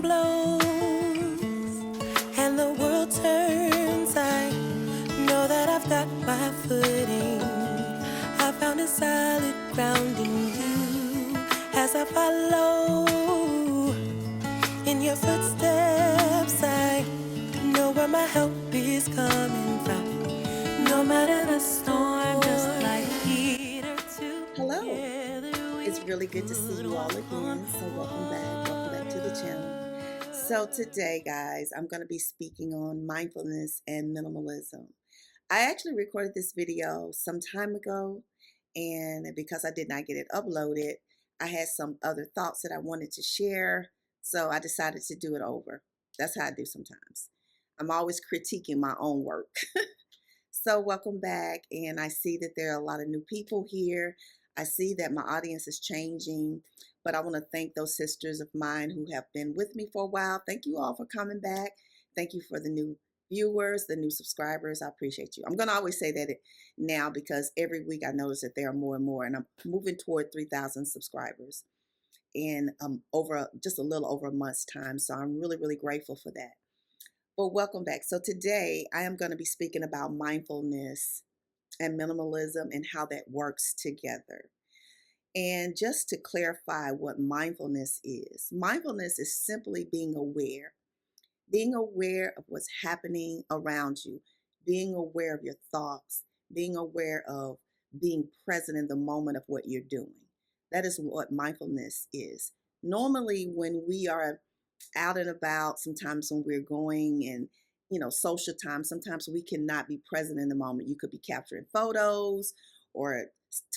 blows and the world turns, I know that I've got my footing. I found a solid ground in you as I follow in your footsteps. I know where my help is coming from. No matter the storm, just like Peter Hello. together. It's really good to see you all again. So welcome back. Welcome back to the channel. So today, guys, I'm going to be speaking on mindfulness and minimalism. I actually recorded this video some time ago, and because I did not get it uploaded, I had some other thoughts that I wanted to share. So I decided to do it over. That's how I do sometimes. I'm always critiquing my own work. So welcome back, and I see that there are a lot of new people here. I see that my audience is changing, but I want to thank those sisters of mine who have been with me for a while. Thank you all for coming back. Thank you for the new viewers, the new subscribers. I appreciate you. I'm going to always say that now because every week I notice that there are more and more, and I'm moving toward 3,000 subscribers in over just a little over a month's time. So I'm really, really grateful for that. Well, welcome back. So today I am going to be speaking about mindfulness and minimalism and how that works together. And just to clarify what mindfulness is simply being aware of what's happening around you, being aware of your thoughts, being aware of being present in the moment of what you're doing. That is what mindfulness is. Normally, when we are out and about, sometimes when we're going and social time, sometimes we cannot be present in the moment. You could be capturing photos or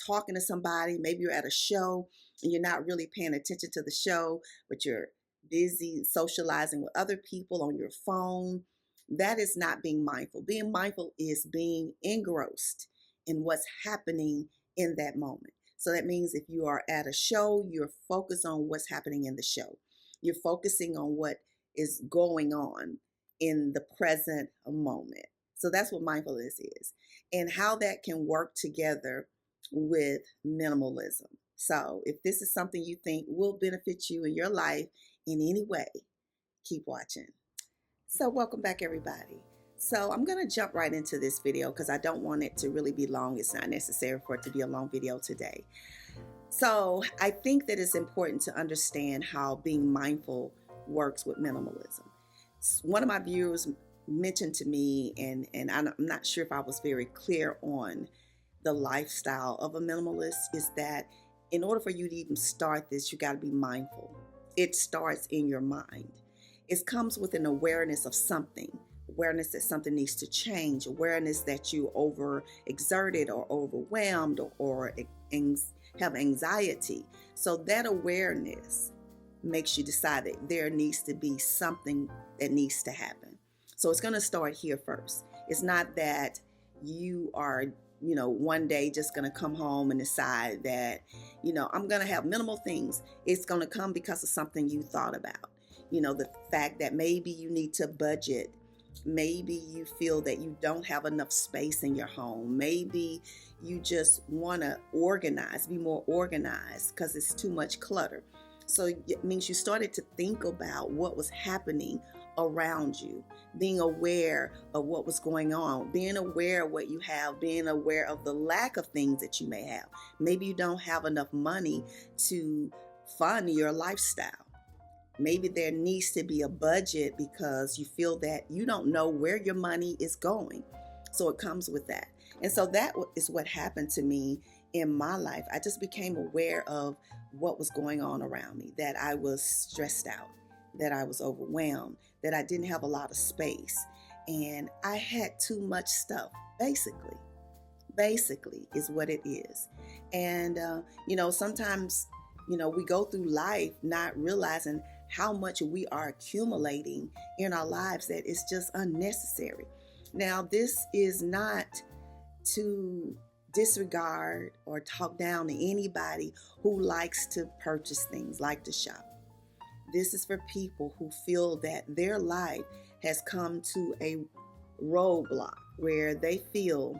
talking to somebody. Maybe you're at a show and you're not really paying attention to the show, but you're busy socializing with other people on your phone. That is not being mindful. Being mindful is being engrossed in what's happening in that moment. So that means if you are at a show, you're focused on what's happening in the show. You're focusing on what is going on in the present moment. So that's what mindfulness is, and how that can work together with minimalism. So if this is something you think will benefit you in your life in any way, keep watching. So welcome back, everybody. So I'm going to jump right into this video because I don't want it to really be long. It's not necessary for it to be a long video today. So I think that it's important to understand how being mindful works with minimalism. One of my viewers mentioned to me, and I'm not sure if I was very clear on the lifestyle of a minimalist, is that in order for you to even start this, you got to be mindful. It starts in your mind. It comes with an awareness of something. Awareness that something needs to change, awareness that you overexerted or overwhelmed or have anxiety. So that awareness makes you decide that there needs to be something that needs to happen. So it's going to start here first. It's not that you are, one day just going to come home and decide that, I'm going to have minimal things. It's going to come because of something you thought about. The fact that maybe you need to budget. Maybe you feel that you don't have enough space in your home. Maybe you just want to be more organized because it's too much clutter. So it means you started to think about what was happening around you, being aware of what was going on, being aware of what you have, being aware of the lack of things that you may have. Maybe you don't have enough money to fund your lifestyle. Maybe there needs to be a budget because you feel that you don't know where your money is going. So it comes with that. And so that is what happened to me in my life. I just became aware of what was going on around me, that I was stressed out, that I was overwhelmed, that I didn't have a lot of space. And I had too much stuff, basically is what it is. And, sometimes, we go through life not realizing how much we are accumulating in our lives that it's just unnecessary. Now, this is not to disregard or talk down to anybody who likes to purchase things, like to shop. This is for people who feel that their life has come to a roadblock where they feel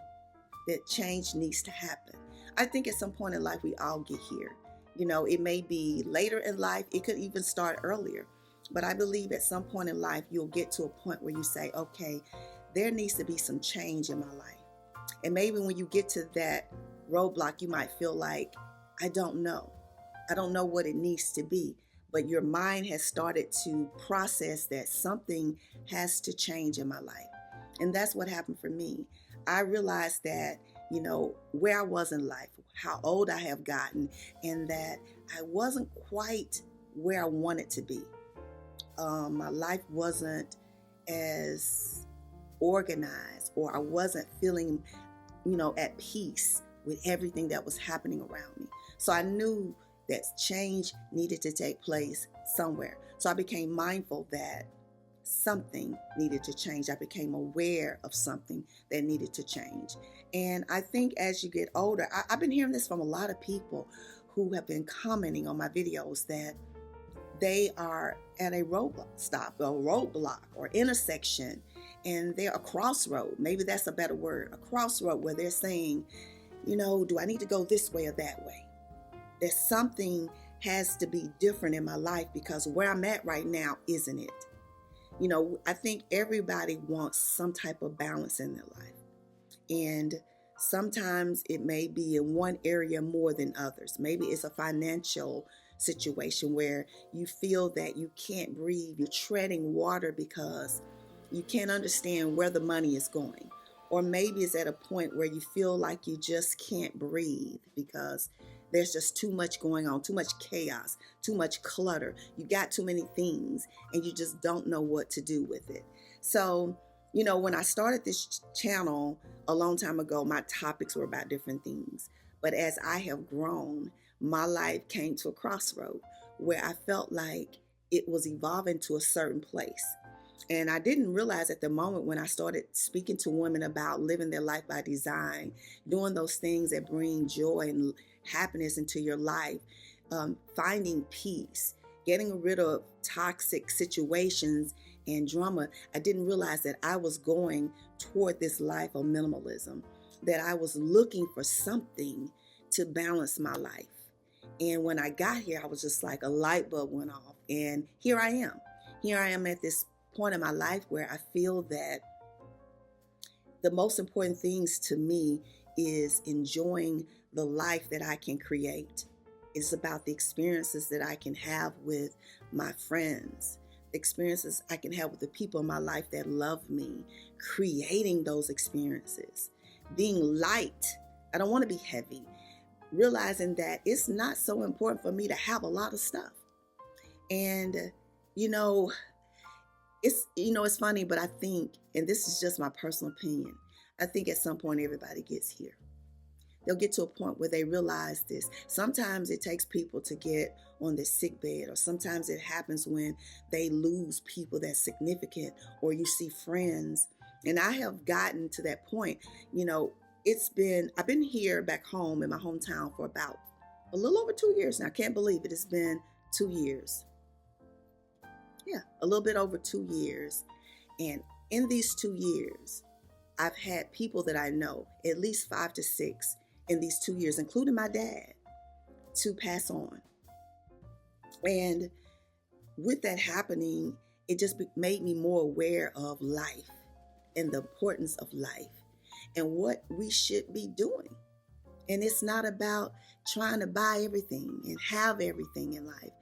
that change needs to happen. I think at some point in life we all get here. It may be later in life. It could even start earlier. But I believe at some point in life, you'll get to a point where you say, okay, there needs to be some change in my life. And maybe when you get to that roadblock, you might feel like, I don't know. I don't know what it needs to be. But your mind has started to process that something has to change in my life. And that's what happened for me. I realized that, where I was in life, how old I have gotten, and that I wasn't quite where I wanted to be. My life wasn't as organized, or I wasn't feeling, at peace with everything that was happening around me. So I knew that change needed to take place somewhere. So I became mindful that something needed to change. I became aware of something that needed to change. And I think as you get older, I've been hearing this from a lot of people who have been commenting on my videos that they are at a roadblock or intersection, and they're a crossroad. Maybe that's a better word, a crossroad, where they're saying, do I need to go this way or that way? There's something has to be different in my life because where I'm at right now isn't it. I think everybody wants some type of balance in their life. And sometimes it may be in one area more than others. Maybe it's a financial situation where you feel that you can't breathe. You're treading water because you can't understand where the money is going. Or maybe it's at a point where you feel like you just can't breathe because there's just too much going on, too much chaos, too much clutter. You got too many things and you just don't know what to do with it. So, when I started this channel a long time ago, my topics were about different things. But as I have grown, my life came to a crossroad where I felt like it was evolving to a certain place. And I didn't realize at the moment when I started speaking to women about living their life by design, doing those things that bring joy and happiness into your life, finding peace, getting rid of toxic situations and drama. I didn't realize that I was going toward this life of minimalism, that I was looking for something to balance my life. And when I got here, I was just like a light bulb went off. And here I am. Here I am at this point in my life where I feel that the most important things to me is enjoying the life that I can create. It's about the experiences that I can have with my friends, the experiences I can have with the people in my life that love me, creating those experiences, being light. I don't want to be heavy, realizing that it's not so important for me to have a lot of stuff. And, it's funny, but I think, and this is just my personal opinion, I think at some point everybody gets here. They'll get to a point where they realize this. Sometimes it takes people to get on their sick bed, or sometimes it happens when they lose people that's significant, or you see friends. And I have gotten to that point. I've been here back home in my hometown for about a little over 2 years now. I can't believe it. It's been 2 years. Yeah, a little bit over 2 years. And in these 2 years, I've had people that I know, at least 5 to 6 in these 2 years, including my dad, to pass on. And with that happening, it just made me more aware of life and the importance of life and what we should be doing. And it's not about trying to buy everything and have everything in life.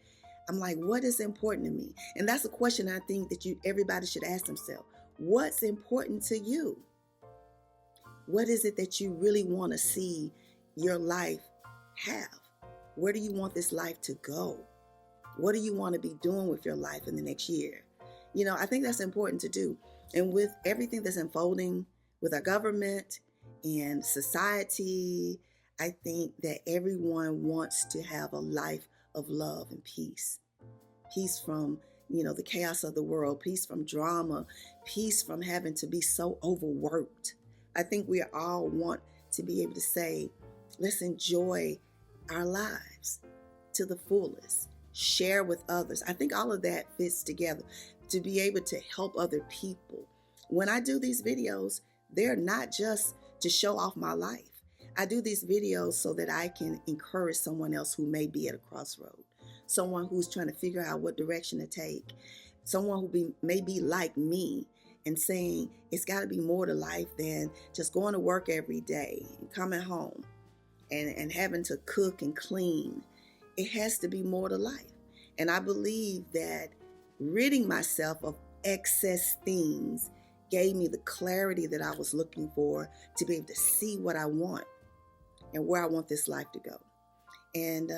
I'm like, what is important to me? And that's a question I think that everybody should ask themselves. What's important to you? What is it that you really want to see your life have? Where do you want this life to go? What do you want to be doing with your life in the next year? I think that's important to do. And with everything that's unfolding with our government and society, I think that everyone wants to have a life of love and peace. Peace from, the chaos of the world, peace from drama, peace from having to be so overworked. I think we all want to be able to say, let's enjoy our lives to the fullest, share with others. I think all of that fits together to be able to help other people. When I do these videos, they're not just to show off my life. I do these videos so that I can encourage someone else who may be at a crossroad, someone who's trying to figure out what direction to take, someone who may be like me and saying it's got to be more to life than just going to work every day and coming home and having to cook and clean. It has to be more to life. And I believe that ridding myself of excess things gave me the clarity that I was looking for to be able to see what I want and where I want this life to go. And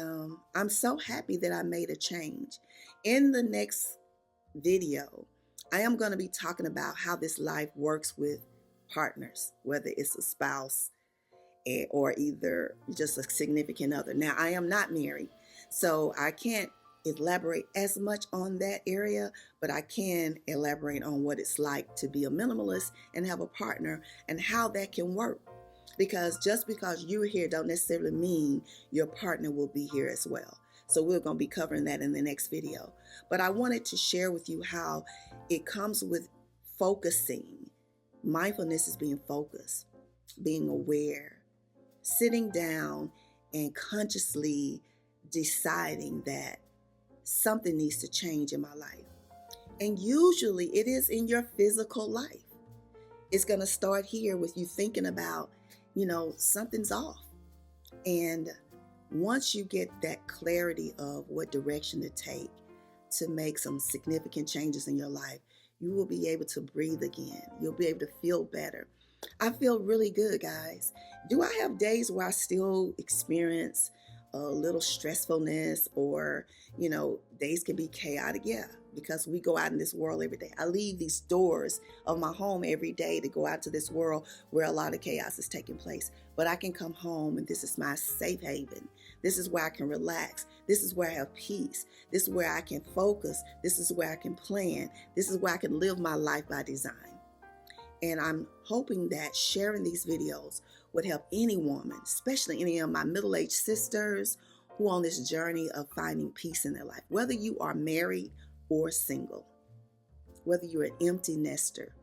I'm so happy that I made a change. In the next video, I am going to be talking about how this life works with partners, whether it's a spouse or either just a significant other. Now, I am not married, so I can't elaborate as much on that area, but I can elaborate on what it's like to be a minimalist and have a partner and how that can work. Because just because you're here don't necessarily mean your partner will be here as well. So we're going to be covering that in the next video. But I wanted to share with you how it comes with focusing. Mindfulness is being focused, being aware, sitting down and consciously deciding that something needs to change in my life. And usually it is in your physical life. It's going to start here with you thinking about, something's off. And once you get that clarity of what direction to take to make some significant changes in your life, you will be able to breathe again. You'll be able to feel better. I feel really good, guys. Do I have days where I still experience a little stressfulness or, days can be chaotic? Yeah, because we go out in this world every day. I leave these doors of my home every day to go out to this world where a lot of chaos is taking place. But I can come home and this is my safe haven. This is where I can relax. This is where I have peace. This is where I can focus. This is where I can plan. This is where I can live my life by design. And I'm hoping that sharing these videos would help any woman, especially any of my middle-aged sisters who are on this journey of finding peace in their life. Whether you are married or single, whether you're an empty nester,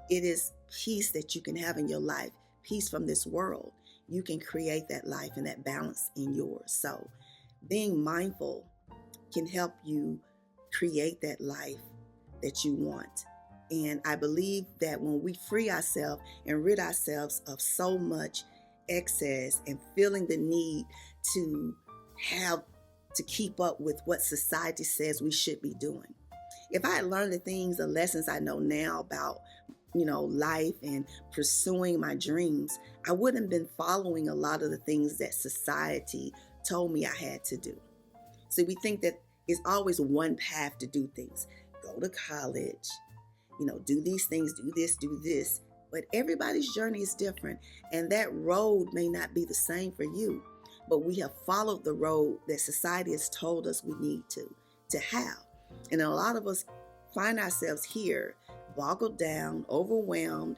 it is peace that you can have in your life, peace from this world. You can create that life and that balance in yours. So being mindful can help you create that life that you want. And I believe that when we free ourselves and rid ourselves of so much excess and feeling the need to keep up with what society says we should be doing. If I had learned the lessons I know now about, life and pursuing my dreams, I wouldn't have been following a lot of the things that society told me I had to do. So we think that it's always one path to do things. Go to college, do these things, do this. But everybody's journey is different. And that road may not be the same for you. But we have followed the road that society has told us we need to have. And a lot of us find ourselves here, boggled down, overwhelmed,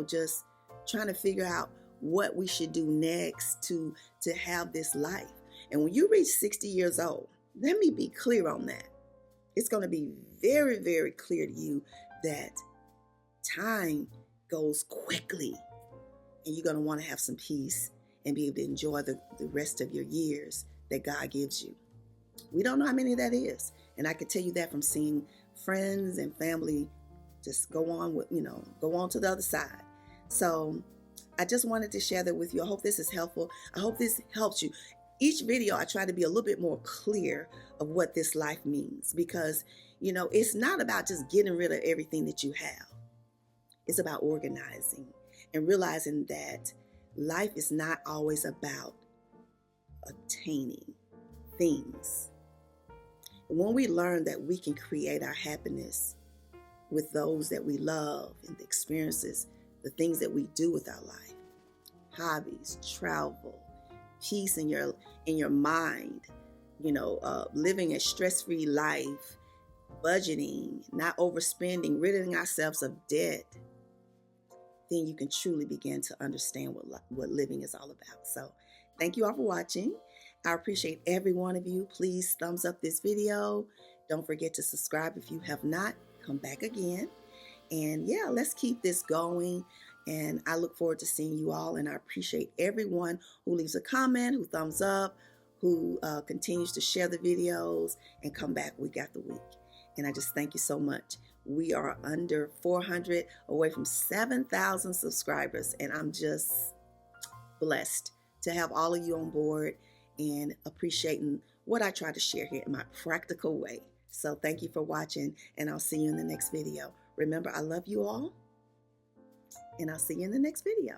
just trying to figure out what we should do next to have this life. And when you reach 60 years old, let me be clear on that. It's going to be very, very clear to you that time goes quickly and you're going to want to have some peace and be able to enjoy the rest of your years that God gives you. We don't know how many that is. And I can tell you that from seeing friends and family just go on to the other side. So I just wanted to share that with you. I hope this is helpful. I hope this helps you. Each video, I try to be a little bit more clear of what this life means because, it's not about just getting rid of everything that you have. It's about organizing and realizing that life is not always about attaining things. When we learn that we can create our happiness with those that we love and the experiences, the things that we do with our life, hobbies, travel, peace in your mind, living a stress-free life, budgeting, not overspending, ridding ourselves of debt, then you can truly begin to understand what living is all about. So thank you all for watching. I appreciate every one of you. Please thumbs up this video. Don't forget to subscribe if you have not. Come back again. And yeah, let's keep this going. And I look forward to seeing you all. And I appreciate everyone who leaves a comment, who thumbs up, who continues to share the videos and come back week after week. And I just thank you so much. We are under 400, away from 7,000 subscribers, and I'm just blessed to have all of you on board and appreciating what I try to share here in my practical way. So thank you for watching, and I'll see you in the next video. Remember, I love you all, and I'll see you in the next video.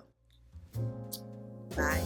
Bye.